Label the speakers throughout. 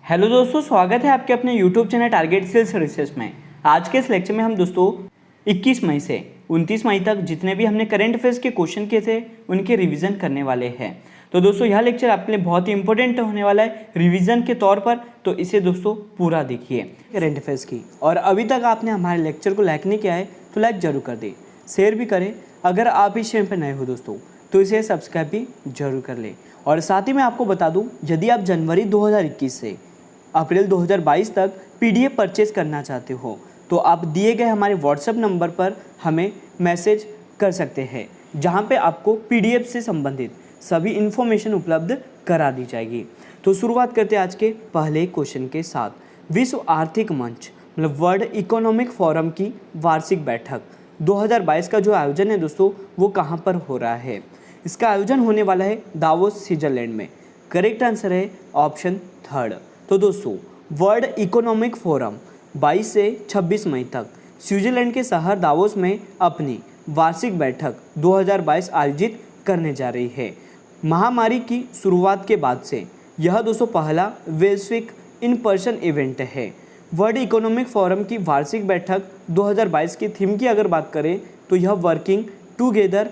Speaker 1: Hello दोस्तों, स्वागत है आपके अपने YouTube channel target skills research में। आज के इस लेक्चर में हम दोस्तों 21 मई से 29 मई तक जितने भी हमने करंट अफेयर्स के क्वेश्चन किए थे उनके रिवीजन करने वाले हैं। तो दोस्तों यह लेक्चर आपके लिए बहुत ही इंपॉर्टेंट होने वाला है रिवीजन के तौर पर, तो इसे दोस्तों पूरा देखिए करंट अफेयर्स की। और अभी तक आपने हमारे लेक्चर को लाइक नहीं किया है तो लाइक जरूर कर दें, शेयर भी करें। अगर आप इस चैनल पर नए हो दोस्तों तो इसे सब्सक्राइब भी जरूर कर लें। और साथ ही मैं आपको बता दूं, यदि आप जनवरी 2021 से अप्रैल 2022 तक पीडीएफ परचेज करना चाहते हो तो आप दिए गए हमारे व्हाट्सएप नंबर पर हमें मैसेज कर सकते हैं, जहां पे आपको पीडीएफ से संबंधित सभी इन्फॉर्मेशन उपलब्ध करा दी जाएगी। तो शुरुआत करते हैं आज के पहले क्वेश्चन के साथ। विश्व आर्थिक मंच मतलब वर्ल्ड इकोनॉमिक फोरम की वार्षिक बैठक 2022 का जो आयोजन है दोस्तों वो कहाँ पर हो रहा है? इसका आयोजन होने वाला है दावोस, स्विट्जरलैंड में। करेक्ट आंसर है ऑप्शन थर्ड। तो दोस्तों वर्ल्ड इकोनॉमिक फोरम 22 से 26 मई तक स्विट्जरलैंड के शहर दावोस में अपनी वार्षिक बैठक 2022 आयोजित करने जा रही है। महामारी की शुरुआत के बाद से यह दोस्तों पहला वैश्विक इन पर्सन इवेंट है। वर्ल्ड इकोनॉमिक फोरम की वार्षिक बैठक 2022 की थीम की अगर बात करें तो यह वर्किंग टुगेदर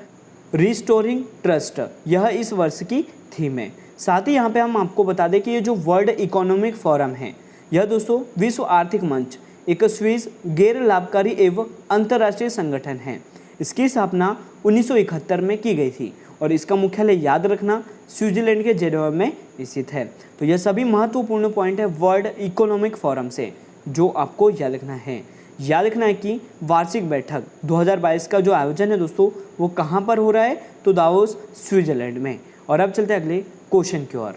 Speaker 1: रिस्टोरिंग ट्रस्ट, यह इस वर्ष की थीम है। साथ ही यहाँ पे हम आपको बता दें कि ये जो वर्ल्ड इकोनॉमिक फोरम है यह दोस्तों विश्व आर्थिक मंच एक स्विस गैर लाभकारी एवं अंतर्राष्ट्रीय संगठन है। इसकी स्थापना 1971 में की गई थी और इसका मुख्यालय याद रखना स्विट्जरलैंड के जेनेवा में स्थित है। तो यह सभी महत्वपूर्ण पॉइंट है वर्ल्ड इकोनॉमिक फोरम से जो आपको याद रखना है। याद रखना है कि वार्षिक बैठक 2022 का जो आयोजन है दोस्तों वो कहाँ पर हो रहा है? तो दावोस, स्विट्जरलैंड में। और अब चलते हैं अगले क्वेश्चन की ओर।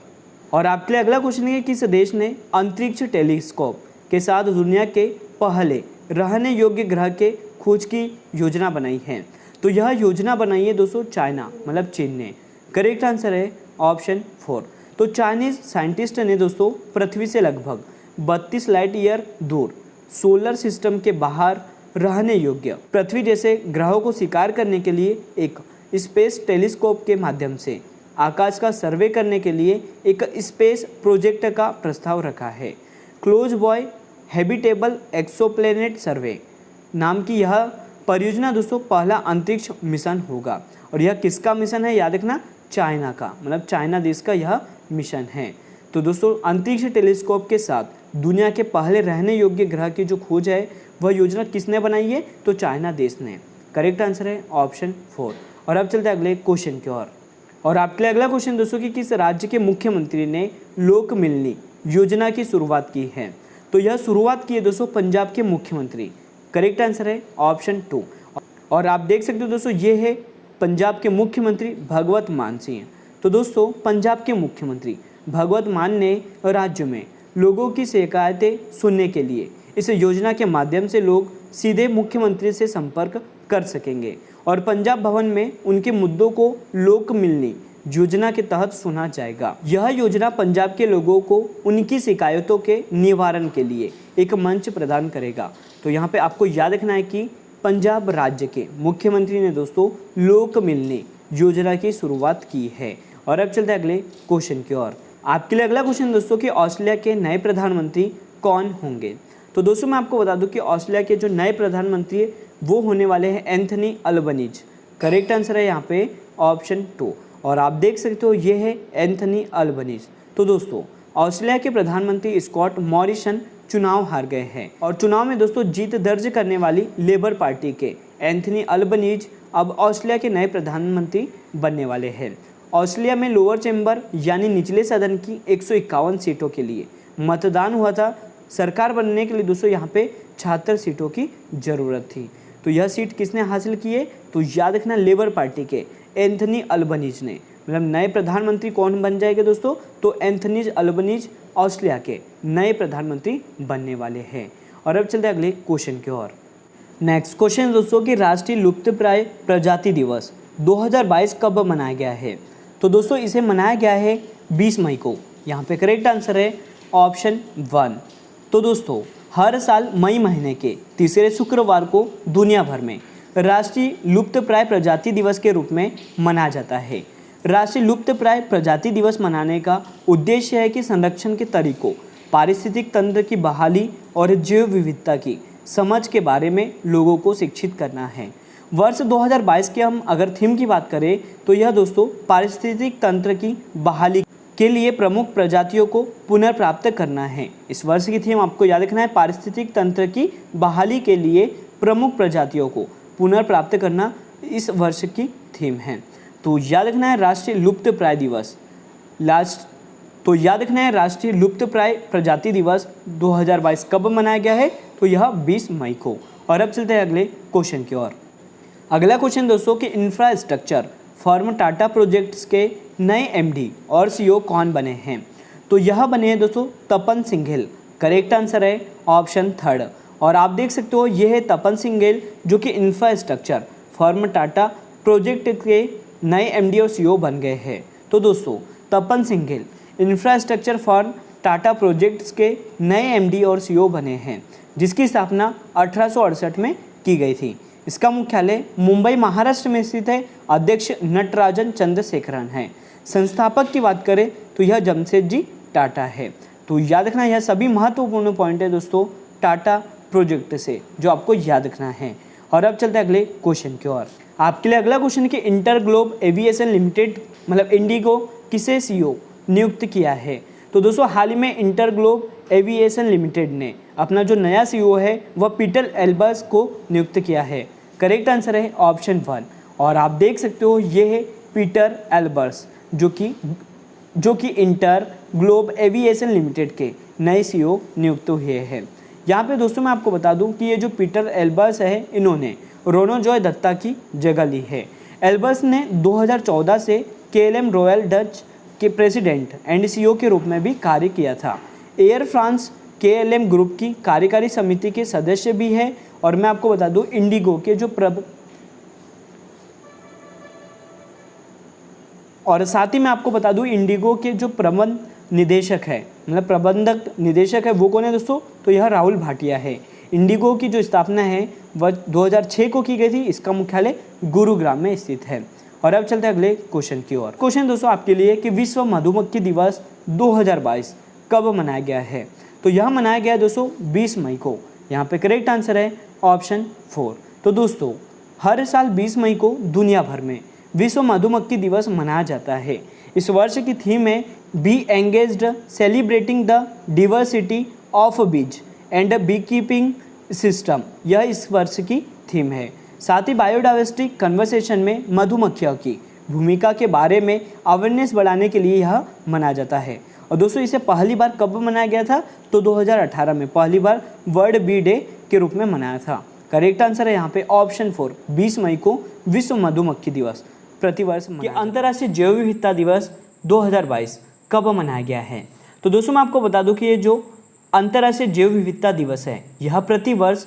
Speaker 1: और आपके लिए अगला क्वेश्चन है, किस देश ने अंतरिक्ष टेलीस्कोप के साथ दुनिया के पहले रहने योग्य ग्रह के खोज की योजना बनाई है? तो यह योजना बनाई है दोस्तों चाइना मतलब चीन ने। करेक्ट आंसर है ऑप्शन 4। तो चाइनीज साइंटिस्ट ने दोस्तों पृथ्वी से लगभग 32 लाइट ईयर दूर सोलर सिस्टम के बाहर रहने योग्य पृथ्वी जैसे ग्रहों को शिकार करने के लिए एक स्पेस टेलीस्कोप के माध्यम से आकाश का सर्वे करने के लिए एक स्पेस प्रोजेक्ट का प्रस्ताव रखा है। क्लोज बॉय हैबिटेबल एक्सोप्लैनेट सर्वे नाम की यह परियोजना दोस्तों पहला अंतरिक्ष मिशन होगा। और यह किसका मिशन है? याद रखना चाइना का, मतलब चाइना देश का यह मिशन है। तो दोस्तों अंतरिक्ष टेलीस्कोप के साथ दुनिया के पहले रहने योग्य ग्रह की जो खोज है वह योजना किसने बनाई है? तो चाइना देश ने। करेक्ट आंसर है ऑप्शन 4। और अब चलते हैं अगले क्वेश्चन की ओर। और आपके लिए अगला क्वेश्चन दोस्तों कि किस राज्य के मुख्यमंत्री ने लोक मिलनी योजना की शुरुआत की है? तो यह शुरुआत की है दोस्तों पंजाब के मुख्यमंत्री। करेक्ट आंसर है ऑप्शन 2। और आप देख सकते हो दोस्तों ये है पंजाब के मुख्यमंत्री भगवत मान सिंह। तो दोस्तों पंजाब के मुख्यमंत्री भगवत मान ने राज्य में लोगों की शिकायतें सुनने के लिए इस योजना के माध्यम से लोग सीधे मुख्यमंत्री से संपर्क कर सकेंगे और पंजाब भवन में उनके मुद्दों को लोक मिलनी योजना के तहत सुना जाएगा। यह योजना पंजाब के लोगों को उनकी शिकायतों के निवारण के लिए एक मंच प्रदान करेगा। तो यहाँ पे आपको याद रखना है कि पंजाब राज्य के मुख्यमंत्री ने दोस्तों लोक मिलनी योजना की शुरुआत की है। और अब चलते हैं अगले क्वेश्चन की ओर। आपके लिए अगला क्वेश्चन दोस्तों कि ऑस्ट्रेलिया के नए प्रधानमंत्री कौन होंगे? तो दोस्तों मैं आपको बता दूं कि ऑस्ट्रेलिया के जो नए प्रधानमंत्री है वो होने वाले हैं एंथनी अल्बनीज। करेक्ट आंसर है यहाँ पे ऑप्शन 2। और आप देख सकते हो ये है एंथनी अल्बनीज। तो दोस्तों ऑस्ट्रेलिया के प्रधानमंत्री स्कॉट मॉरिसन चुनाव हार गए हैं और चुनाव में दोस्तों जीत दर्ज करने वाली लेबर पार्टी के एंथनी अल्बनीज अब ऑस्ट्रेलिया के नए प्रधानमंत्री बनने वाले हैं। ऑस्ट्रेलिया में लोअर चैम्बर यानी निचले सदन की 151 सीटों के लिए मतदान हुआ था। सरकार बनने के लिए दोस्तों यहाँ पे 76 सीटों की ज़रूरत थी। तो यह सीट किसने हासिल की है? तो याद रखना लेबर पार्टी के एंथनी अल्बनीज ने। मतलब नए प्रधानमंत्री कौन बन जाएंगे दोस्तों? तो एंथनी अल्बनीज ऑस्ट्रेलिया के नए प्रधानमंत्री बनने वाले हैं। और अब चलते हैं अगले क्वेश्चन की ओर। नेक्स्ट क्वेश्चन दोस्तों कि राष्ट्रीय लुप्तप्राय प्रजाति दिवस 2022 कब मनाया गया है? तो दोस्तों इसे मनाया गया है 20 मई को। यहाँ पे करेक्ट आंसर है ऑप्शन 1। तो दोस्तों हर साल मई महीने के तीसरे शुक्रवार को दुनिया भर में राष्ट्रीय लुप्तप्राय प्रजाति दिवस के रूप में मनाया जाता है। राष्ट्रीय लुप्तप्राय प्रजाति दिवस मनाने का उद्देश्य है कि संरक्षण के तरीकों पारिस्थितिक तंत्र की बहाली और जैव विविधता की समझ के बारे में लोगों को शिक्षित करना है। वर्ष 2022 के हम अगर थीम की बात करें तो यह दोस्तों पारिस्थितिक तंत्र की बहाली के लिए प्रमुख प्रजातियों को पुनर्प्राप्त करना है। इस वर्ष की थीम आपको याद रखना है, पारिस्थितिक तंत्र की बहाली के लिए प्रमुख प्रजातियों को पुनर्प्राप्त करना इस वर्ष की थीम है। तो याद रखना है राष्ट्रीय लुप्तप्राय दिवस राष्ट्रीय लुप्तप्राय प्रजाति दिवस 2022 कब मनाया गया है, तो यह 20 मई को। और अब चलते हैं अगले क्वेश्चन की ओर। अगला क्वेश्चन दोस्तों कि इंफ्रास्ट्रक्चर फर्म टाटा प्रोजेक्ट्स के नए एमडी और सीईओ कौन बने हैं, तो यह बने हैं दोस्तों तपन सिंघल। करेक्ट आंसर है ऑप्शन थर्ड। और आप देख सकते हो ये है तपन सिंघल जो कि इंफ्रास्ट्रक्चर फर्म टाटा प्रोजेक्ट के नए एमडी और सीईओ बन गए हैं। तो दोस्तों Tapan Singhal infrastructure firm Tata projects के नए एमडी और सीईओ बने हैं, जिसकी स्थापना 1868 में की गई थी। इसका मुख्यालय मुंबई महाराष्ट्र में स्थित है। अध्यक्ष नटराजन चंद्रशेखरन है। संस्थापक की बात करें तो यह जमशेदजी टाटा है। तो याद रखना यह सभी महत्वपूर्ण पॉइंट है दोस्तों टाटा प्रोजेक्ट से जो आपको याद रखना है। और अब चलते हैं अगले क्वेश्चन की ओर। आपके लिए अगला क्वेश्चन कि इंटर ग्लोब एविएशन लिमिटेड मतलब इंडिगो किसे सीईओ नियुक्त किया है, तो दोस्तों हाल ही में इंटर ग्लोब एविएशन लिमिटेड ने अपना जो नया सीईओ है वह पीटर एल्बर्स को नियुक्त किया है। करेक्ट आंसर है ऑप्शन 1। और आप देख सकते हो ये है पीटर एल्बर्स जो कि इंटर ग्लोब एविएशन लिमिटेड के नए सीईओ नियुक्त हुए हैं। यहाँ पे दोस्तों मैं आपको बता दूं कि ये जो पीटर एल्बर्स है इन्होंने रोनोजॉय दत्ता की जगह ली है। एल्बर्स ने 2014 से KLM रॉयल डच के प्रेसिडेंट एंड सीईओ के रूप में भी कार्य किया था। एयर फ्रांस KLM ग्रुप की कार्यकारी समिति के सदस्य भी है। और मैं आपको बता दूं इंडिगो के जो प्रबंध निदेशक है मतलब प्रबंधक निदेशक है वो कौन है दोस्तों, तो यह राहुल भाटिया है। इंडिगो की जो स्थापना है वह 2006 को की गई थी। इसका मुख्यालय गुरुग्राम में स्थित है। और अब चलते हैं अगले क्वेश्चन की ओर। क्वेश्चन दोस्तों आपके लिए कि विश्व मधुमक्खी दिवस 2022 कब मनाया गया है, तो यह मनाया गया है दोस्तों 20 मई को। यहाँ पे करेक्ट आंसर है ऑप्शन 4। तो दोस्तों हर साल 20 मई को दुनिया भर में विश्व मधुमक्खी दिवस मनाया जाता है। इस वर्ष की थीम है bee engaged celebrating the diversity of bees and beekeeping system, यह इस वर्ष की थीम है। साथ ही बायोडाइवर्सिटी कन्वर्सेशन में मधुमक्खियों की भूमिका के बारे में अवेयरनेस बढ़ाने के लिए यह मनाया जाता है। और दोस्तों इसे पहली बार कब मनाया गया था, तो 2018 में पहली बार वर्ल्ड बी डे के रूप में मनाया था। करेक्ट आंसर है यहाँ पे ऑप्शन 4। 20 मई को विश्व मधुमक्खी दिवस प्रतिवर्ष अंतर्राष्ट्रीय जैव विविधता दिवस 2022 कब मनाया गया है, तो दोस्तों मैं आपको बता दूं कि ये जो अंतर्राष्ट्रीय जैव विविधता दिवस है यह प्रतिवर्ष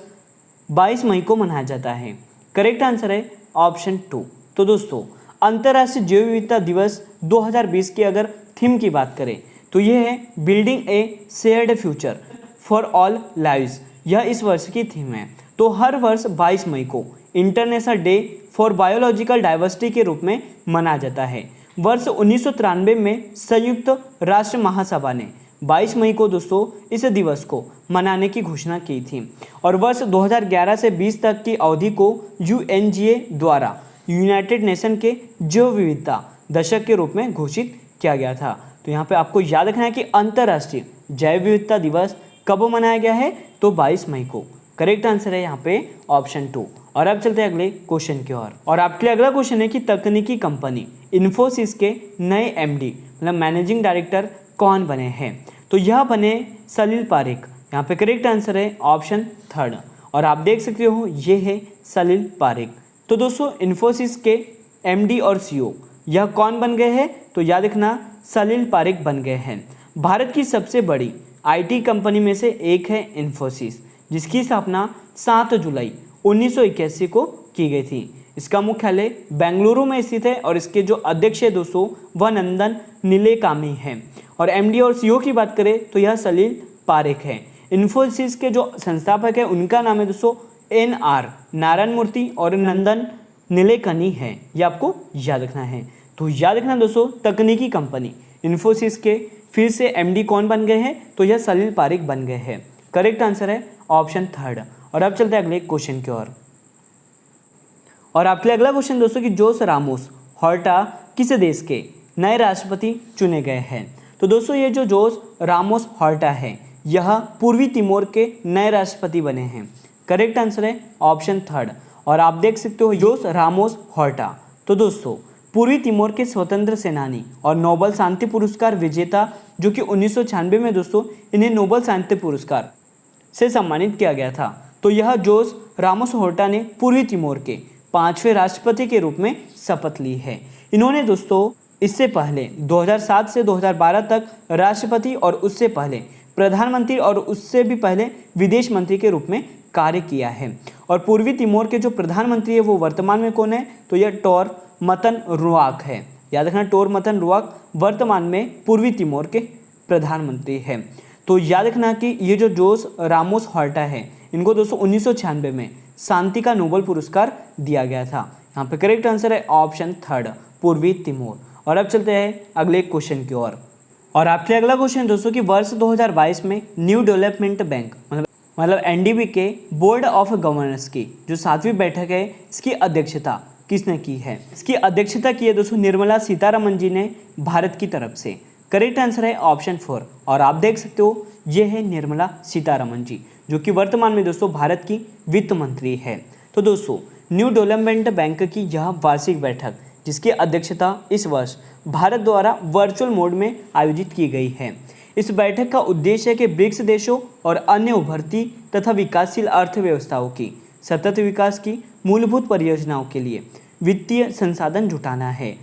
Speaker 1: 22 मई को मनाया जाता है। करेक्ट आंसर है ऑप्शन 2। तो दोस्तों अंतर्राष्ट्रीय जैव विविधता दिवस 2020 की अगर थीम की बात करें तो ये है building A shared future for all lives, यह इस वर्ष की थीम है। तो हर वर्ष 22 मई को international day for biological diversity के रूप में मनाया जाता है। वर्ष 1993 में संयुक्त राष्ट्र महासभा ने 22 मई को दोस्तों इस दिवस को मनाने की घोषणा की थी। और वर्ष 2011 से 20 तक की अवधि को UNGA द्वारा यूनाइटेड नेशन के जैव विविधता दशक के रूप में घोषित किया गया था। तो यहाँ पे आपको याद रखना है कि अंतर्राष्ट्रीय जैव विविधता दिवस कब मनाया गया है, तो 22 मई को। करेक्ट आंसर है यहाँ पे ऑप्शन 2। और अब चलते हैं अगले क्वेश्चन की ओर। और आपके लिए अगला क्वेश्चन है कि तकनीकी कंपनी इन्फोसिस के नए MD मतलब मैनेजिंग डायरेक्टर कौन बने हैं, तो यह बने सलील पारेख। यहाँ पे करेक्ट आंसर है ऑप्शन 3। और आप देख सकते हो ये है सलील पारेख। तो दोस्तों इन्फोसिस के MD और CEO यह कौन बन गए हैं, तो याद रखना सलील पारेख बन गए हैं। भारत की सबसे बड़ी IT कंपनी में से एक है इन्फोसिस, जिसकी स्थापना 7 जुलाई 1981 को की गई थी। इसका मुख्यालय बेंगलुरु में स्थित है और इसके जो अध्यक्ष है दोस्तों वह नंदन नीलेकामी हैं। और MD और CEO की बात करें तो यह सलील पारेख है। इन्फोसिस के जो संस्थापक है उनका नाम है दोस्तों NR नारायण मूर्ति और नंदन नीलेकनी है, ये आपको याद रखना है। तो याद रखना दोस्तों तकनीकी कंपनी इन्फोसिस के फिर से एमडी कौन बन गए हैं? तो यह सलील पारिक बन गए हैं। करेक्ट आंसर है ऑप्शन थर्ड। और अब चलते हैं अगले क्वेश्चन की ओर। और आपके लिए अगला क्वेश्चन दोस्तों कि जोस रामोस हॉर्टा किस देश के नए राष्ट्रपति चुने गए हैं? तो दोस्तों ये जो जोस रामोस हॉर्टा है यह पूर्वी तिमोर के नए राष्ट्रपति बने हैं। करेक्ट आंसर है ऑप्शन थर्ड। और आप देख सकते हो जोस रामोस हॉर्टा, तो दोस्तों पूर्वी तिमोर के स्वतंत्र सेनानी और नोबेल शांति पुरस्कार विजेता, जो कि 1996 में दोस्तों इन्हें नोबेल शांति पुरस्कार से सम्मानित किया गया था। तो यह जोस रामोस हॉर्टा ने पूर्वी तिमोर के 5वें राष्ट्रपति के रूप में शपथ ली है। इन्होंने दोस्तों इससे पहले 2007 से 2012 तक राष्ट्रपति और उससे पहले प्रधानमंत्री और उससे भी पहले विदेश मंत्री के रूप में कार्य किया है। और पूर्वी तिमोर के जो प्रधानमंत्री है वो वर्तमान में कौन है? तो यह टोर मतन रुआक है। याद रखना, टोर मतन रुआक वर्तमान में पूर्वी तिमोर के प्रधानमंत्री है। तो याद रखना कि ये जो जोस रामोस हॉर्टा है इनको दोस्तों 1996 में शांति का नोबेल पुरस्कार दिया गया था। यहाँ पे करेक्ट आंसर है ऑप्शन थर्ड, पूर्वी तिमोर। और अब चलते हैं अगले क्वेश्चन की ओर। और आपके अगला क्वेश्चन दोस्तों कि वर्ष 2022 में न्यू डेवलपमेंट बैंक मतलब एनडीबी के बोर्ड ऑफ गवर्नर्स की जो 7वीं बैठक है इसकी अध्यक्षता किसने की है? इसकी अध्यक्षता की है दोस्तों निर्मला सीतारमण जी ने भारत की तरफ से। करेक्ट आंसर है ऑप्शन 4। और आप देख सकते हो ये है निर्मला सीतारमण जी, जो कि वर्तमान में दोस्तों भारत की वित्त मंत्री है। तो दोस्तों न्यू डेवलपमेंट बैंक की यह वार्षिक बैठक जिसकी अध्यक्षता इस वर्ष भारत द्वारा वर्चुअल मोड में आयोजित की गई है। इस बैठक का उद्देश्य है कि ब्रिक्स देशों और अन्य उभरती तथा विकासशील अर्थव्यवस्थाओं की सतत विकास की मूलभूत परियोजनाओं के लिए वित्तीय संसाधन जुटाना है।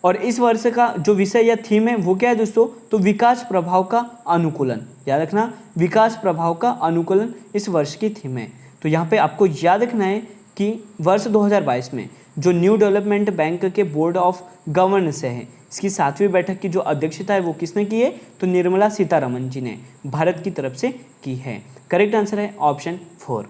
Speaker 1: और इस वर्ष का जो विषय या थीम है वो क्या है दोस्तों? तो विकास प्रभाव का अनुकूलन। याद रखना, विकास प्रभाव का अनुकूलन इस वर्ष की थीम है। तो यहाँ पे आपको याद रखना है कि वर्ष 2022 में जो न्यू डेवलपमेंट बैंक के बोर्ड ऑफ गवर्नर्स है इसकी 7वीं बैठक की जो अध्यक्षता है वो किसने की है? तो निर्मला सीतारमण जी ने भारत की तरफ से की है। करेक्ट आंसर है ऑप्शन 4।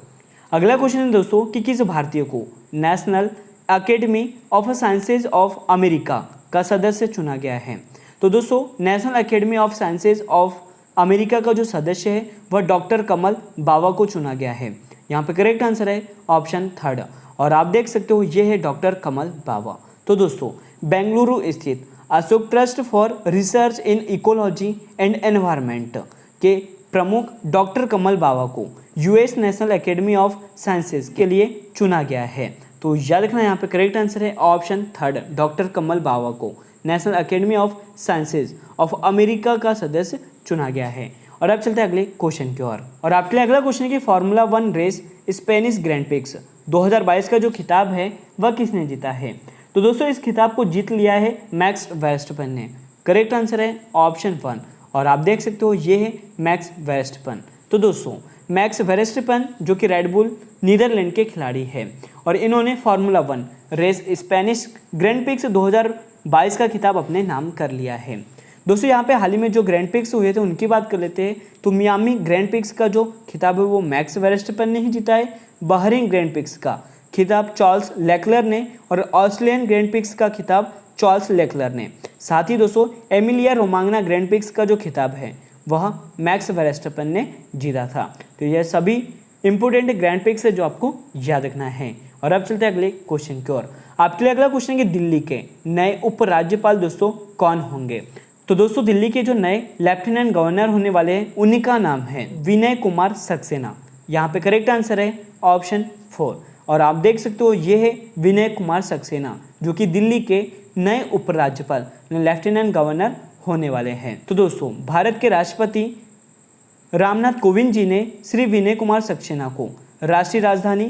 Speaker 1: अगला क्वेश्चन है दोस्तों कि किस भारतीय को national academy of sciences of America का सदस्य चुना गया है? तो दोस्तों national academy of sciences of America का जो सदस्य है वह डॉक्टर कमल बावा को चुना गया है। यहाँ पे करेक्ट आंसर है ऑप्शन थर्ड। और आप देख सकते हो ये है डॉक्टर कमल बावा। तो दोस्तों बेंगलुरु स्थित Ashok trust for research in ecology and environment के प्रमुख डॉक्टर कमल बावा को US national academy of sciences के लिए चुना गया है। तो याद रखना यहाँ पे करेक्ट आंसर है ऑप्शन थर्ड, डॉक्टर कमल बावा को national academy of sciences of America का सदस्य चुना गया है। और अब चलते हैं अगले क्वेश्चन की ओर। और आपके लिए अगला क्वेश्चन है कि formula 1 race Spanish Grand Prix 2022 का जो खिताब है वह किसने जीता है? तो दोस्तों इस खिताब को जीत लिया है मैक्स वर्स्टैपन ने। करेक्ट आंसर है ऑप्शन 1। और आप देख सकते हो ये है मैक्स वर्स्टैपन। तो दोस्तों मैक्स वर्स्टैपन जो कि रेड बुल नीदरलैंड के खिलाड़ी है और इन्होंने formula 1 race Spanish Grand Prix 2022 का खिताब अपने नाम कर लिया है। दोस्तों यहाँ पे हाल ही में जो ग्रैंड प्रिक्स हुए थे उनकी बात कर लेते हैं। तो मियामी ग्रैंड प्रिक्स का जो खिताब है वो मैक्स वर्स्टैपन ने ही जीता है। बहरीन ग्रैंड प्रिक्स का खिताब चार्ल्स लेक्लर ने और ऑस्ट्रेलियन ग्रैंड प्रिक्स का खिताब चार्ल्स लेक्लर ने। साथ ही दोस्तों एमिलिया रोमांगना ग्रैंड प्रिक्स का जो खिताब है वह मैक्स वर्स्टैपन ने जीता था। तो यह सभी इंपोर्टेंट ग्रैंड प्रिक्स है जो आपको याद रखना है। और अब चलते हैं अगले क्वेश्चन की ओर। आपके लिए अगला क्वेश्चन है कि दिल्ली के नए उपराज्यपाल दोस्तों कौन होंगे? तो दोस्तों दिल्ली के जो नए लेफ्टिनेंट गवर्नर होने वाले हैं उन्हीं का नाम है विनय कुमार सक्सेना। यहाँ पे करेक्ट आंसर है ऑप्शन 4। और आप देख सकते हो ये है विनय कुमार सक्सेना जो कि दिल्ली के नए उपराज्यपाल लेफ्टिनेंट गवर्नर होने वाले हैं। तो दोस्तों भारत के राष्ट्रपति रामनाथ कोविंद जी ने श्री विनय कुमार सक्सेना को राष्ट्रीय राजधानी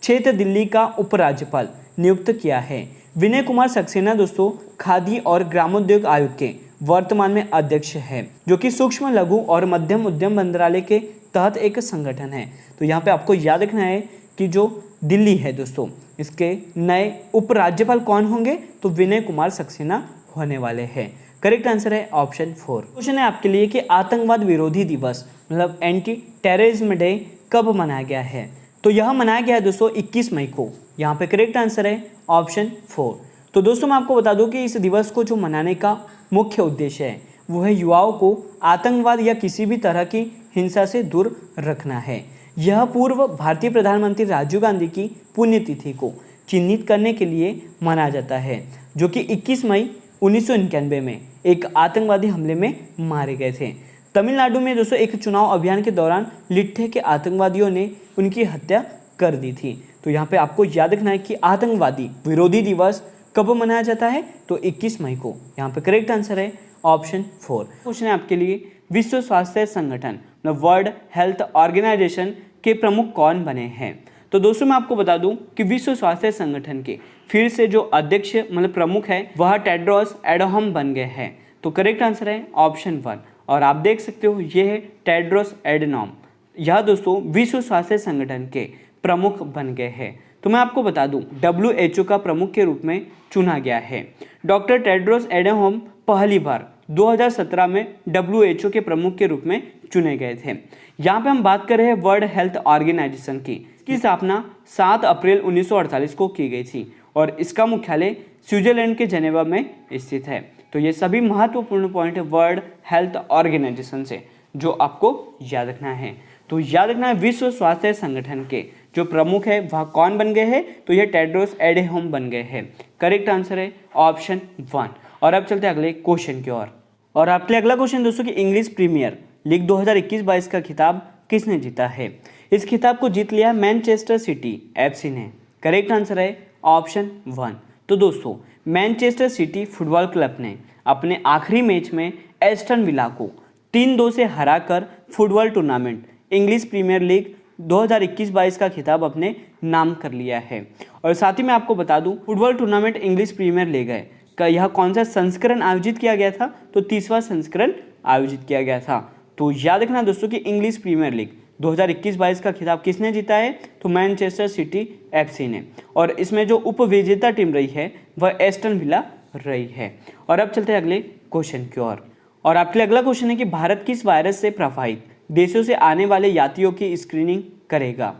Speaker 1: क्षेत्र दिल्ली का उपराज्यपाल नियुक्त किया है। विनय कुमार सक्सेना दोस्तों खादी और ग्रामोद्योग आयोग के वर्तमान में अध्यक्ष है जो कि सूक्ष्म लघु और मध्यम उद्यम मंत्रालय के तहत एक संगठन है। तो यहाँ पे आपको याद रखना है कि जो दिल्ली है दोस्तों इसके नए उपराज्यपाल कौन होंगे? तो विनय कुमार सक्सेना होने वाले हैं। करेक्ट आंसर है ऑप्शन 4। क्वेश्चन है आपके लिए कि आतंकवाद विरोधी दिवस मतलब एंटी टेररिज्म डे कब मनाया गया है? तो यह मनाया गया है दोस्तों 21 मई को। यहाँ पे करेक्ट आंसर है ऑप्शन 4। तो दोस्तों मैं आपको बता दूं कि इस दिवस को जो मनाने का मुख्य उद्देश्य है वो है युवाओं को आतंकवाद या किसी भी तरह की हिंसा से दूर रखना है। यह पूर्व भारतीय प्रधानमंत्री राजीव गांधी की पुण्यतिथि को चिन्हित करने के लिए मनाया जाता है, जो कि 21 मई 1991 में एक आतंकवादी हमले में मारे गए थे। तमिलनाडु में दोस्तों एक चुनाव अभियान के दौरान लिट्ठे के आतंकवादियों ने उनकी हत्या कर दी थी। तो यहाँ पे आपको याद रखना है कि आतंकवादी विरोधी दिवस कब मनाया जाता है, तो 21 मई को। यहाँ पे करेक्ट आंसर है ऑप्शन 4। क्वेश्चन है आपके लिए, विश्व स्वास्थ्य संगठन वर्ल्ड हेल्थ ऑर्गेनाइजेशन के प्रमुख कौन बने हैं? तो दोस्तों मैं आपको बता दूं कि विश्व स्वास्थ्य संगठन के फिर से जो अध्यक्ष मतलब प्रमुख है वह टेड्रोस एडोहम बन गए हैं। तो करेक्ट आंसर है ऑप्शन 1। और आप देख सकते हो ये है टेड्रोस एडनॉम। यह दोस्तों विश्व स्वास्थ्य संगठन के प्रमुख बन गए हैं। तो मैं आपको बता दूं WHO का प्रमुख के रूप में चुना गया है। डॉक्टर टेड्रोस एडनॉम पहली बार 2017 में WHO के प्रमुख के रूप में चुने गए थे। यहाँ पे हम बात कर रहे हैं वर्ल्ड हेल्थ ऑर्गेनाइजेशन की। इसकी स्थापना 7 अप्रैल 1948 को की गई थी और इसका मुख्यालय स्विट्जरलैंड के जेनेवा में स्थित है। तो ये सभी महत्वपूर्ण पॉइंट है वर्ल्ड हेल्थ ऑर्गेनाइजेशन से जो आपको याद रखना है। तो याद रखना है विश्व स्वास्थ्य संगठन के जो प्रमुख है वह कौन बन गए हैं, तो ये टेड्रोस एडनॉम बन गए हैं। करेक्ट आंसर है ऑप्शन 1। और अब चलते हैं अगले क्वेश्चन की ओर। और आपके लिए अगला क्वेश्चन दोस्तों कि इंग्लिश प्रीमियर लीग 2021-22 का खिताब किसने जीता है? इस खिताब को जीत लिया मैनचेस्टर सिटी FC ने। करेक्ट आंसर है ऑप्शन 1। तो दोस्तों मैनचेस्टर सिटी फुटबॉल क्लब ने अपने आखिरी मैच में एस्टन विला को 3-2 से हराकर football tournament English Premier League 2021-22 का खिताब अपने नाम कर लिया है। और साथ ही मैं आपको बता दूं football tournament English Premier League है का यह कौन सा संस्करण आयोजित किया गया था, तो 30वां संस्करण आयोजित किया गया था। तो याद रखना दोस्तों कि इंग्लिश प्रीमियर लीग 2021-22 का खिताब किसने जीता है, तो मैनचेस्टर सिटी FC ने। और इसमें जो उपविजेता टीम रही है वह एस्टन विला रही है। और अब चलते हैं अगले क्वेश्चन की ओर। और आपके लिए अगला क्वेश्चन है कि भारत किस वायरस से प्रभावित देशों से आने वाले यात्रियों की स्क्रीनिंग करेगा?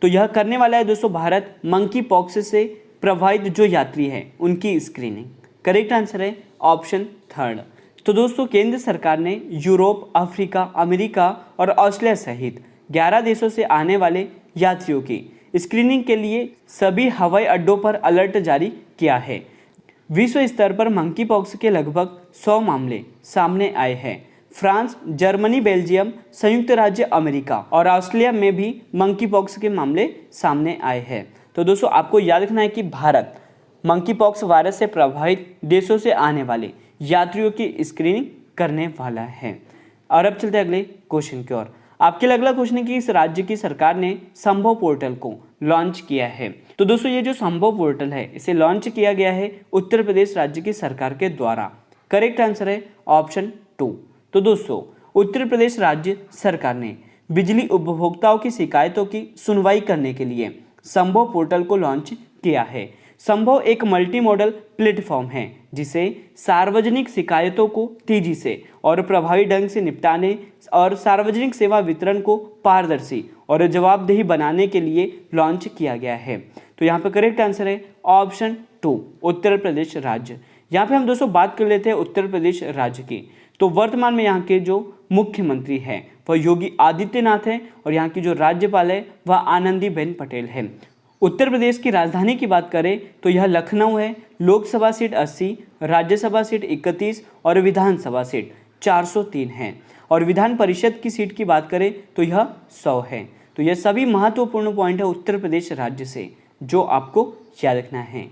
Speaker 1: तो यह करने वाला है दोस्तों भारत मंकी पॉक्स से प्रभावित जो यात्री हैं उनकी स्क्रीनिंग। करेक्ट आंसर है ऑप्शन 3। तो दोस्तों केंद्र सरकार ने यूरोप, अफ्रीका, अमेरिका और ऑस्ट्रेलिया सहित 11 देशों से आने वाले यात्रियों की स्क्रीनिंग के लिए सभी हवाई अड्डों पर अलर्ट जारी किया है। विश्व स्तर पर मंकी पॉक्स के लगभग 100 मामले सामने आए हैं। फ्रांस, जर्मनी, बेल्जियम, संयुक्त राज्य अमेरिका और ऑस्ट्रेलिया में भी मंकी पॉक्स के मामले सामने आए हैं। तो दोस्तों आपको याद रखना है कि भारत मंकी पॉक्स वायरस से प्रभावित देशों से आने वाले यात्रियों की स्क्रीनिंग करने वाला है। और अब चलते हैं अगले क्वेश्चन की ओर। आपके लिए अगला क्वेश्चन है कि इस राज्य की सरकार ने संभव पोर्टल को लॉन्च किया है। तो दोस्तों ये जो संभव पोर्टल है इसे लॉन्च किया गया है उत्तर प्रदेश राज्य की सरकार के द्वारा। करेक्ट आंसर है ऑप्शन 2। तो दोस्तों उत्तर प्रदेश राज्य सरकार ने बिजली उपभोक्ताओं की शिकायतों की सुनवाई करने के लिए संभव पोर्टल को लॉन्च किया है। संभव एक मल्टी मॉडल प्लेटफॉर्म है जिसे सार्वजनिक शिकायतों को तेजी से और प्रभावी ढंग से निपटाने और सार्वजनिक सेवा वितरण को पारदर्शी और जवाबदेही बनाने के लिए लॉन्च किया गया है। तो यहाँ पे करेक्ट आंसर है ऑप्शन 2 उत्तर प्रदेश राज्य। यहाँ पे हम दोस्तों बात कर लेते हैं उत्तर प्रदेश राज्य की। तो वर्तमान में यहाँ के जो मुख्यमंत्री हैं वह योगी आदित्यनाथ हैं और यहाँ की जो राज्यपाल है वह आनंदीबेन पटेल है। उत्तर प्रदेश की राजधानी की बात करें तो यह लखनऊ है। लोकसभा सीट 80, राज्यसभा सीट 31 और विधानसभा सीट 403 है। और विधान परिषद की सीट की बात करें तो यह 100 है। तो यह सभी महत्वपूर्ण पॉइंट है उत्तर प्रदेश राज्य से जो आपको याद रखना है।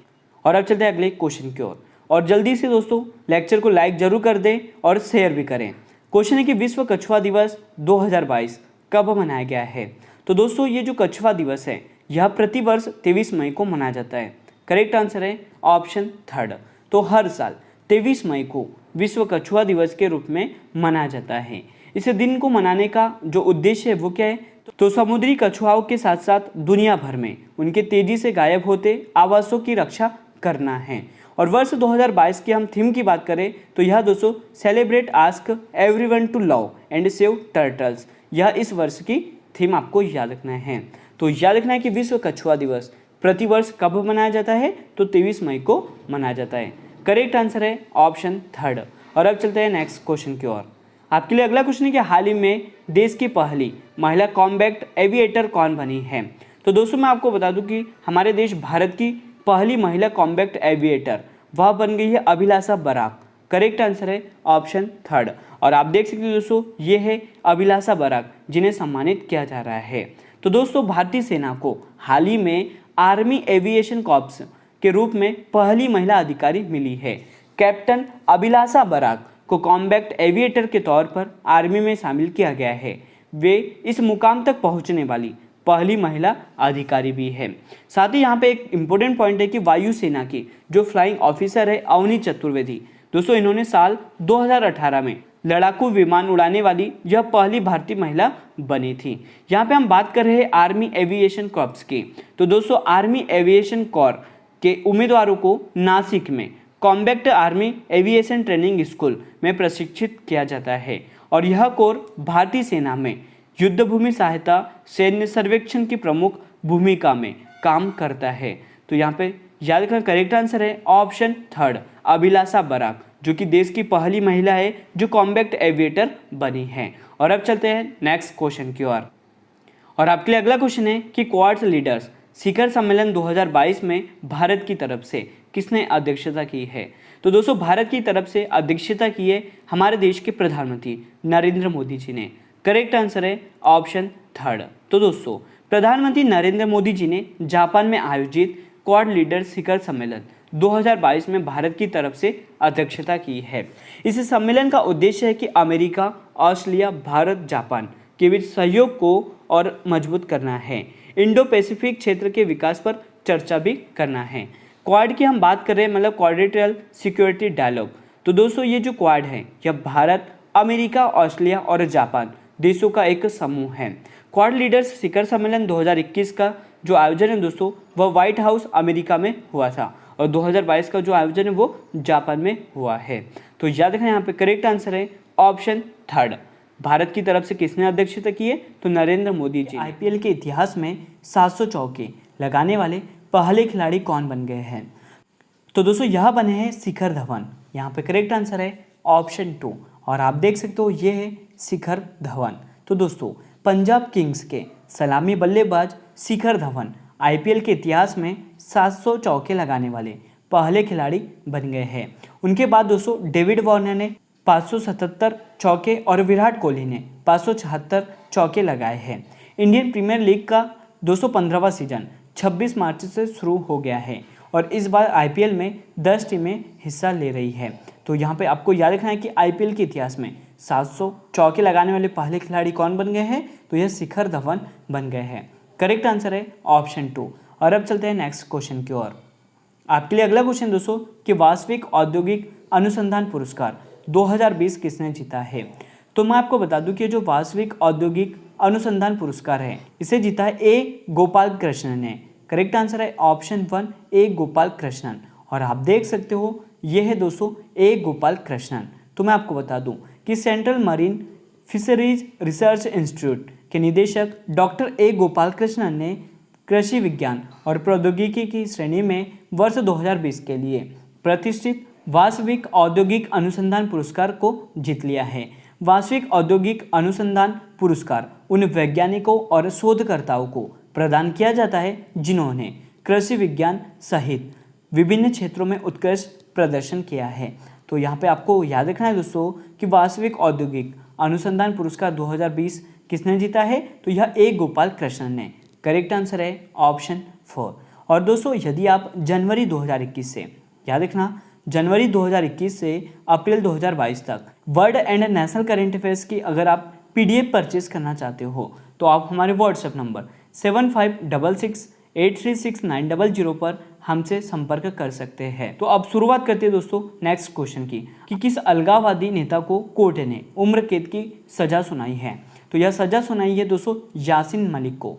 Speaker 1: और अब चलते हैं अगले क्वेश्चन की ओर। और जल्दी से दोस्तों लेक्चर को लाइक जरूर कर दें और शेयर भी करें। क्वेश्चन है कि विश्व कछुआ दिवस 2022 कब मनाया गया है? तो दोस्तों ये जो कछुआ दिवस है यह प्रतिवर्ष 23 मई को मनाया जाता है। करेक्ट आंसर है ऑप्शन 3। तो हर साल 23 मई को विश्व कछुआ दिवस के रूप में मनाया जाता है। इस दिन को मनाने का जो उद्देश्य है वो क्या है, तो समुद्री कछुआओं के साथ साथ दुनिया भर में उनके तेजी से गायब होते आवासों की रक्षा करना है। और वर्ष 2022 की हम थीम की बात करें तो यह दोस्तों celebrate ask everyone to love and save turtles, यह इस वर्ष की थीम आपको याद रखना है। तो याद रखना है कि विश्व कछुआ दिवस प्रतिवर्ष कब मनाया जाता है, तो 23 मई को मनाया जाता है। करेक्ट आंसर है ऑप्शन 3। और अब चलते हैं नेक्स्ट क्वेश्चन की ओर। आपके लिए अगला क्वेश्चन है कि हाल ही में देश की पहली महिला कॉम्बैट एविएटर कौन बनी है। तो दोस्तों मैं आपको बता दूं कि हमारे देश भारत की पहली महिला कॉम्बैट एविएटर वह बन गई है अभिलाषा बराक। करेक्ट आंसर है ऑप्शन थर्ड। और आप देख सकते हो दोस्तों ये है अभिलाषा बराक जिन्हें सम्मानित किया जा रहा है। तो दोस्तों भारतीय सेना को हाल ही में आर्मी एविएशन कॉर्प्स के रूप में पहली महिला अधिकारी मिली है। कैप्टन अभिलाषा बराक को कॉम्बैट एविएटर के तौर पर आर्मी में शामिल किया गया है। वे इस मुकाम तक पहुंचने वाली पहली महिला अधिकारी भी है। साथ ही यहाँ पे एक इम्पोर्टेंट पॉइंट है कि वायुसेना की जो फ्लाइंग ऑफिसर है अवनी चतुर्वेदी, दोस्तों इन्होंने साल 2018 में लड़ाकू विमान उड़ाने वाली यह पहली भारतीय महिला बनी थी। यहाँ पे हम बात कर रहे हैं आर्मी एविएशन कॉर्प्स की। तो दोस्तों आर्मी एविएशन कॉर्प के उम्मीदवारों को नासिक में combat army aviation training school में प्रशिक्षित किया जाता है और यह कोर भारतीय सेना में युद्धभूमि सहायता सैन्य सर्वेक्षण की प्रमुख भूमिका में काम करता है। तो यहाँ पे याद रखना करेक्ट आंसर है ऑप्शन थर्ड अभिलाषा बराक, जो कि देश की पहली महिला है जो कॉम्बैट एविएटर बनी है। और अब चलते हैं नेक्स्ट क्वेश्चन की ओर। और आपके लिए अगला क्वेश्चन है कि क्वाड लीडर्स शिखर सम्मेलन 2022 में भारत की तरफ से किसने अध्यक्षता की है। तो दोस्तों भारत की तरफ से अध्यक्षता की है हमारे देश के प्रधानमंत्री नरेंद्र मोदी जी ने। करेक्ट आंसर है ऑप्शन थर्ड। तो दोस्तों प्रधानमंत्री नरेंद्र मोदी जी ने जापान में आयोजित क्वाड लीडर्स शिखर सम्मेलन 2022 में भारत की तरफ से अध्यक्षता की है। इस सम्मेलन का उद्देश्य है कि अमेरिका, ऑस्ट्रेलिया, भारत, जापान के बीच सहयोग को और मजबूत करना है। इंडो पैसिफिक क्षेत्र के विकास पर चर्चा भी करना है। क्वाड की हम बात कर रहे हैं मतलब क्वाड्रिलेटरल सिक्योरिटी डायलॉग। तो दोस्तों ये जो क्वाड है यह भारत, अमेरिका, ऑस्ट्रेलिया और जापान देशों का एक समूह है। क्वाड लीडर्स शिखर सम्मेलन 2021 का जो आयोजन है दोस्तों वह व्हाइट हाउस अमेरिका में हुआ था और 2022 का जो आयोजन है वो जापान में हुआ है। तो याद रखना यहाँ पे करेक्ट आंसर है ऑप्शन थर्ड। भारत की तरफ से किसने अध्यक्षता की है तो नरेंद्र मोदी जी। आईपीएल के इतिहास में 700 चौके लगाने वाले पहले खिलाड़ी कौन बन गए हैं। तो दोस्तों यह बने हैं शिखर धवन। यहाँ पे करेक्ट आंसर है ऑप्शन टू। और आप देख सकते हो ये है शिखर धवन। तो दोस्तों पंजाब किंग्स के सलामी बल्लेबाज शिखर धवन आईपीएल के इतिहास में 700 चौके लगाने वाले पहले खिलाड़ी बन गए हैं। उनके बाद दोस्तों डेविड वार्नर ने 577 चौके और विराट कोहली ने 576 चौके लगाए हैं। इंडियन प्रीमियर लीग का 215वां सीजन 26 मार्च से शुरू हो गया है और इस बार आईपीएल में 10 टीमें हिस्सा ले रही है। तो यहाँ पे आपको याद रखना है कि आईपीएल के इतिहास में 700 चौके लगाने वाले पहले खिलाड़ी कौन बन गए हैं तो यह शिखर धवन बन गए हैं। करेक्ट आंसर है ऑप्शन टू। और अब चलते हैं नेक्स्ट क्वेश्चन की ओर। आपके लिए अगला क्वेश्चन दोस्तों कि वास्तविक औद्योगिक अनुसंधान पुरस्कार 2020 किसने जीता है। तो मैं आपको बता दूं कि जो वास्तविक औद्योगिक अनुसंधान पुरस्कार है इसे जीता है ए गोपाल कृष्णन ने। करेक्ट आंसर है ऑप्शन वन ए गोपाल कृष्णन। और आप देख सकते हो ये है दोस्तों ए गोपाल कृष्णन। तो मैं आपको बता दूं कि central marine fisheries research institute के निदेशक डॉक्टर ए गोपाल कृष्णन ने कृषि विज्ञान और प्रौद्योगिकी की श्रेणी में वर्ष 2020 के लिए प्रतिष्ठित वास्तविक औद्योगिक अनुसंधान पुरस्कार को जीत लिया है। वास्तविक औद्योगिक अनुसंधान पुरस्कार उन वैज्ञानिकों और शोधकर्ताओं को प्रदान किया जाता है जिन्होंने कृषि विज्ञान सहित विभिन्न क्षेत्रों में उत्कृष्ट प्रदर्शन किया है। तो यहाँ पे आपको याद रखना है दोस्तों कि वास्तविक औद्योगिक अनुसंधान पुरस्कार 2020 किसने जीता है तो यह ए गोपाल कृष्णन ने। करेक्ट आंसर है ऑप्शन 4। और दोस्तों यदि आप जनवरी 2021 से याद रखना जनवरी 2021 से अप्रैल 2022 तक world and national current affairs की अगर आप पीडीएफ परचेज करना चाहते हो तो आप हमारे व्हाट्सएप नंबर 7566836900 पर हमसे संपर्क कर सकते हैं। तो अब शुरुआत करते हैं दोस्तों नेक्स्ट क्वेश्चन की कि किस अलगाववादी नेता को कोर्ट ने उम्र कैद की सजा सुनाई है। तो यह सजा सुनाई है दोस्तों यासीन मलिक को।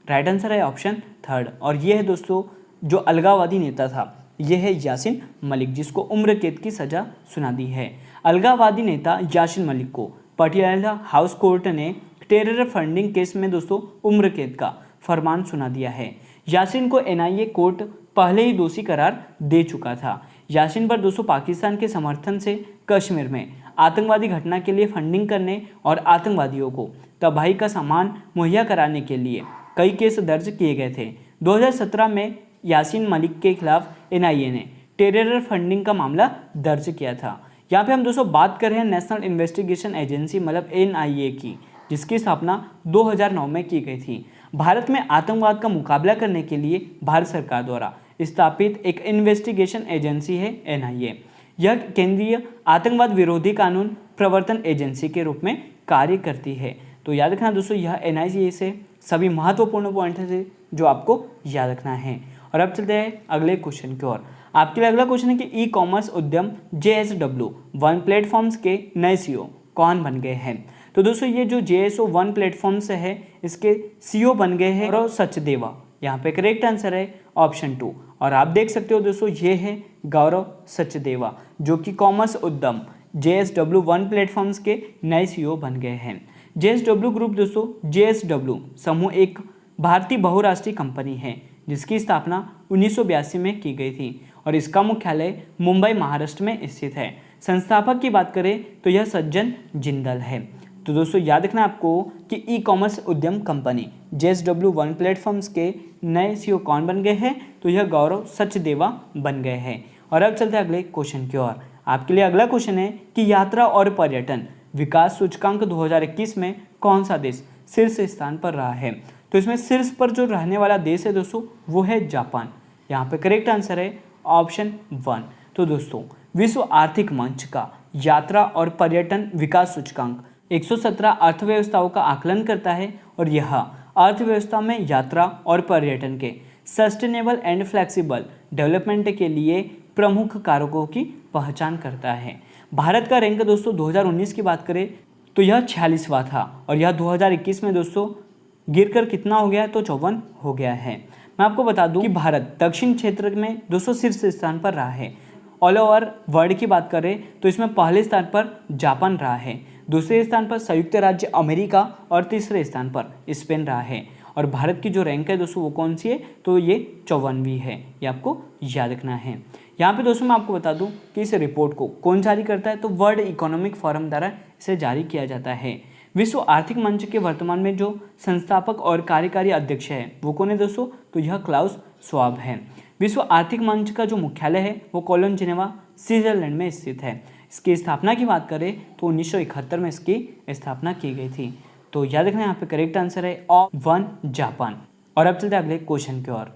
Speaker 1: राइट आंसर है ऑप्शन थर्ड। और ये है दोस्तों जो अलगाववादी नेता था यह है यासीन मलिक जिसको उम्र कैद की सजा सुना दी है। अलगाववादी नेता यासीन मलिक को पटियाला हाउस कोर्ट ने टेरर फंडिंग केस में दोस्तों उम्र कैद का फरमान सुना दिया है। यासीन को एनआईए कोर्ट पहले ही दोषी करार दे चुका था। यासीन पर दोस्तों पाकिस्तान के समर्थन से कश्मीर में आतंकवादी घटना के लिए फंडिंग करने और आतंकवादियों को तबाही का सामान मुहैया कराने के लिए कई केस दर्ज किए गए थे। 2017 में यासीन मलिक के खिलाफ एनआईए ने टेरर फंडिंग का मामला दर्ज किया था। यहाँ पे हम दोस्तों बात कर रहे हैं नेशनल इन्वेस्टिगेशन एजेंसी मतलब एनआईए की, जिसकी स्थापना 2009 में की गई थी। भारत में आतंकवाद का मुकाबला करने के लिए भारत सरकार द्वारा स्थापित एक इन्वेस्टिगेशन एजेंसी है एनआईए। यह केंद्रीय आतंकवाद विरोधी कानून प्रवर्तन एजेंसी के रूप में कार्य करती है। तो याद रखना दोस्तों, यह एनआईए से सभी महत्वपूर्ण पॉइंट है जो आपको याद रखना है। और अब चलते हैं अगले क्वेश्चन की ओर। आपके लिए अगला क्वेश्चन है कि ई कॉमर्स उद्यम JSW 1 प्लेटफॉर्म्स के नए CEO कौन बन गए हैं। तो दोस्तों ये जो JSO 1 प्लेटफॉर्म्स है इसके CEO बन गए हैं गौरव सचदेवा। यहाँ पे करेक्ट आंसर है ऑप्शन 2। और आप देख सकते हो दोस्तों ये है गौरव सचदेवा जो कि कॉमर्स उद्यम JSW 1 प्लेटफॉर्म्स के नए CEO बन गए हैं। JSW ग्रुप दोस्तों JSW समूह एक भारतीय बहुराष्ट्रीय कंपनी है जिसकी स्थापना 1982 में की गई थी और इसका मुख्यालय मुंबई महाराष्ट्र में स्थित है। संस्थापक की बात करें तो यह सज्जन जिंदल है। तो दोस्तों याद रखना आपको कि ई कॉमर्स उद्यम कंपनी JSW 1 प्लेटफॉर्म्स के नए CEO कौन बन गए हैं, तो यह गौरव सचदेवा बन गए हैं। और अब चलते हैं अगले क्वेश्चन की ओर। आपके लिए अगला क्वेश्चन है कि यात्रा और पर्यटन विकास सूचकांक 2021 में कौन सा देश शीर्ष स्थान पर रहा है। तो इसमें शीर्ष पर जो रहने वाला देश है दोस्तों वो है जापान। यहाँ पे करेक्ट आंसर है ऑप्शन 1। तो दोस्तों विश्व आर्थिक मंच का यात्रा और पर्यटन विकास सूचकांक 117 अर्थव्यवस्थाओं का आकलन करता है और यह अर्थव्यवस्था में यात्रा और पर्यटन के सस्टेनेबल एंड फ्लेक्सिबल डेवलपमेंट के लिए प्रमुख कारकों की पहचान करता है। भारत का रैंक दोस्तों 2019 की बात करें तो यह 46वां था और यह 2021 में दोस्तों गिरकर कितना हो गया, तो 54 हो गया है। मैं आपको बता दूं कि भारत दक्षिण क्षेत्र में दोस्तों शीर्ष स्थान पर रहा है। ऑल ओवर वर्ल्ड की बात करें तो इसमें पहले स्थान पर जापान रहा है, दूसरे स्थान पर संयुक्त राज्य अमेरिका और तीसरे स्थान पर स्पेन रहा है। और भारत की जो रैंक है दोस्तों वो कौन सी है, तो ये 54वीं है। ये आपको याद रखना है। यहाँ पे दोस्तों मैं आपको बता दूं कि इस रिपोर्ट को कौन जारी करता है, तो वर्ल्ड इकोनॉमिक फोरम द्वारा इसे जारी किया जाता है। विश्व आर्थिक मंच के वर्तमान में जो संस्थापक और कार्यकारी अध्यक्ष है वो कौन है दोस्तों, तो यह क्लाउस श्वाब है। विश्व आर्थिक मंच का जो मुख्यालय है वो कोलोन जिनेवा स्विट्जरलैंड में स्थित है। इसकी स्थापना की बात करें तो 1971 में इसकी स्थापना की गई थी। तो याद रखना यहाँ पे करेक्ट आंसर है ऑप्शन 1 जापान। और अब चलते हैं अगले क्वेश्चन की ओर।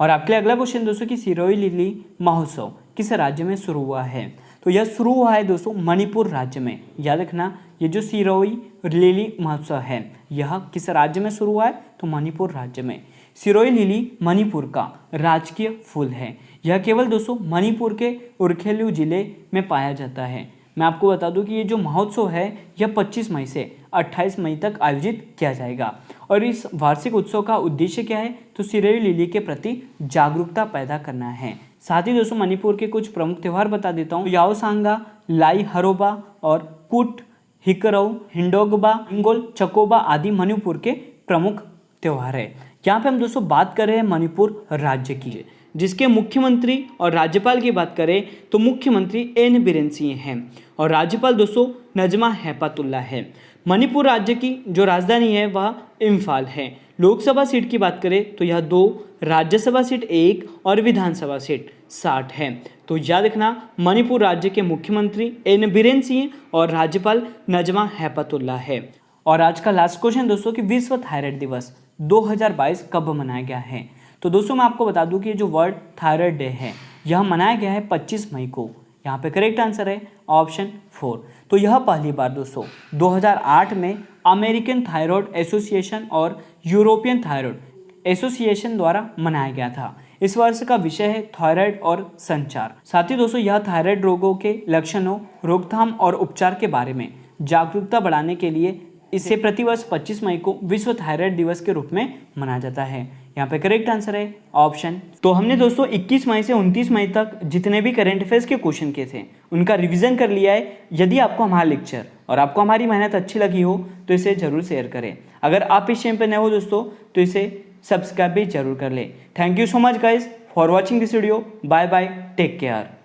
Speaker 1: और आपके लिए अगला क्वेश्चन दोस्तों कि सिरोही लिली महोत्सव किस राज्य में शुरू हुआ है। तो यह शुरू हुआ है दोस्तों मणिपुर राज्य में। याद रखना ये जो सिरोही लिली महोत्सव है यह किस राज्य में शुरू हुआ है, तो मणिपुर राज्य में। सिरोही लिली मणिपुर का राजकीय फूल है। यह केवल दोस्तों मणिपुर के उरखेल्यू जिले में पाया जाता है। मैं आपको बता दूं कि ये जो महोत्सव है यह 25 मई से 28 मई तक आयोजित किया जाएगा। और इस वार्षिक उत्सव का उद्देश्य क्या है, तो सिरोही लिली के प्रति जागरूकता पैदा करना है। साथ ही दोस्तों मणिपुर के कुछ प्रमुख त्यौहार बता देता हूँ। याओसांगा, लाई हरोबा और कुट हिकरऊ, हिंडोगबा, इंगोल, चकोबा आदि मणिपुर के प्रमुख त्यौहार है। यहाँ पे हम दोस्तों बात कर रहे हैं मणिपुर राज्य की, जिसके मुख्यमंत्री और राज्यपाल की बात करें तो मुख्यमंत्री एन बीरेन सिंह हैं और राज्यपाल दोस्तों नजमा हेपतुल्ला है। मणिपुर राज्य की जो राजधानी है वह इम्फाल है। लोकसभा सीट की बात करें तो यह 2, राज्यसभा सीट 1 और विधानसभा सीट 60 है। तो याद रखना मणिपुर राज्य के मुख्यमंत्री एन बीरेन सिंह और राज्यपाल नजमा हेपतुल्ला है। और आज का लास्ट क्वेश्चन दोस्तों कि विश्व थायराइड दिवस 2022 कब मनाया गया है। तो दोस्तों मैं आपको बता दूं कि जो वर्ल्ड थायराइड डे है यह मनाया गया है 25 मई को। यहाँ पे करेक्ट आंसर है ऑप्शन 4। तो यह पहली बार दोस्तों 2008 में अमेरिकन थायराइड एसोसिएशन और यूरोपियन थायराइड एसोसिएशन द्वारा मनाया गया था। इस वर्ष का विषय है थायराइड और संचार। साथ ही दोस्तों यह थायराइड रोगों के लक्षणों, रोकथाम और उपचार के बारे में जागरूकता बढ़ाने के लिए इसे प्रतिवर्ष 25 मई को विश्व थायराइड दिवस के रूप में मनाया जाता है। यहाँ पे करेक्ट आंसर है ऑप्शन। तो हमने दोस्तों 21 मई से 29 मई तक जितने भी करंट अफेयर्स के क्वेश्चन किए थे उनका रिवीजन कर लिया है। यदि आपको हमारा लेक्चर और आपको हमारी मेहनत अच्छी लगी हो तो इसे जरूर शेयर करें। अगर आप इस चैनल पर नए हो दोस्तों तो इसे सब्सक्राइब भी जरूर कर ले। Thank you so much guys. For watching this video. Bye bye, take care.